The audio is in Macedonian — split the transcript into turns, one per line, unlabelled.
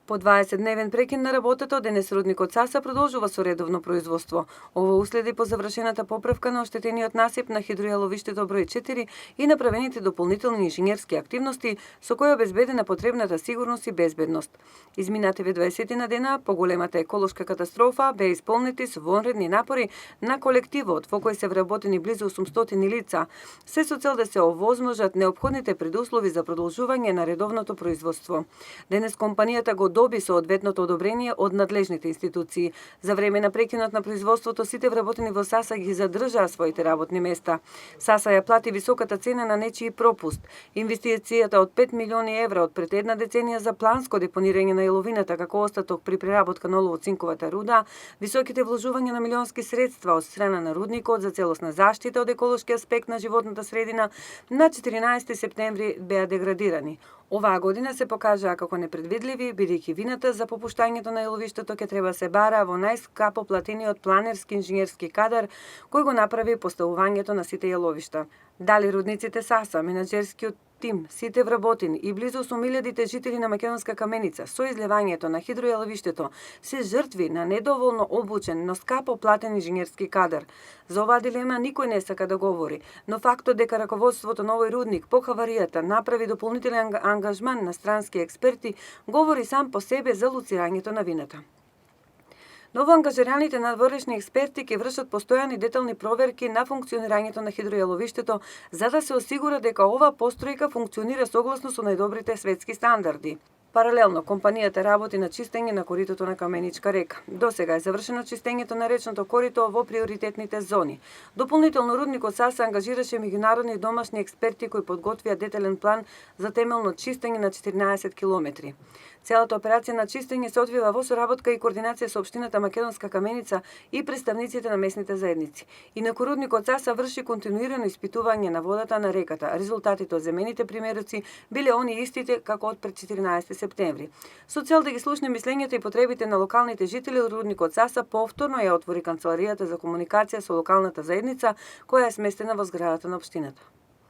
По 20-дневен прекин на работата, денес рудникот Саса продолжува со редовно производство. Ово уследи по завршената поправка на оштетениот насип на хидројаловиштето број 4 и направените дополнителни инженерски активности со кои е обезбедена потребната сигурност и безбедност. Изминативе 20 на дена, поголемата еколошка катастрофа беа исполнети со вонредни напори на колективот во кој се вработени близу 800 лица, се со цел да се овозможат неопходните предуслови за продолжување на редовното производство. Денес компанијата го доби соодветното одобрение од надлежните институции. За време на прекинот на производството сите вработени во Саса ги задржаа своите работни места. Саса ја плати високата цена на нечии пропуст. Инвестицијата од 5 милиони евра од пред една деценија за планско депонирање на јаловината како остаток при преработка на олово-цинковата руда, високите вложувања на милионски средства од страна на рудникот за целосна заштита од еколошки аспект на животната средина на 14 септември беа деградирани. Оваа година се покажаа како непредвидливи, бидејќи вината за попуштањето на јаловиштето ќе треба се бара во најскапо платениот планерски инженерски кадар кој го направи поставувањето на сите јаловишта. Дали рудниците Саса, менаџерскиот тим, сите вработени и близу 8.000 жители на Македонска Каменица со излевањето на хидројаловиштето се жртви на недоволно обучен, но скапо платен инженерски кадар. За оваа дилема никој не сака да говори, но фактот дека раководството на овој рудник по хаваријата направи дополнителен ангажман на странски експерти говори сам по себе за луцирањето на вината. Новоангажираните надворешни експерти ќе вршат постојани детални проверки на функционирањето на хидројаловиштето за да се осигура дека оваа постројка функционира согласно со најдобрите светски стандарди. Паралелно, компанијата работи на чистење на коритото на Каменичка река. Досега е завршено чистењето на речното корито во приоритетните зони. Дополнително рудникот Саса ангажираше меѓународни и домашни експерти кои подготвија детален план за темелно чистење на 14 километри. Целата операција на чистење се одвива во соработка и координација со општината Македонска Каменица и представниците на местните заедници. Инаку рудникот Саса врши континуирано испитување на водата на реката. Резултатите од земените примеруци биле они истите како од пред 14 септември. Со цел да ги слушне мислењето и потребите на локалните жители, рудникот Саса повторно ја отвори канцеларијата за комуникација со локалната заедница која е сместена во зградата на општината.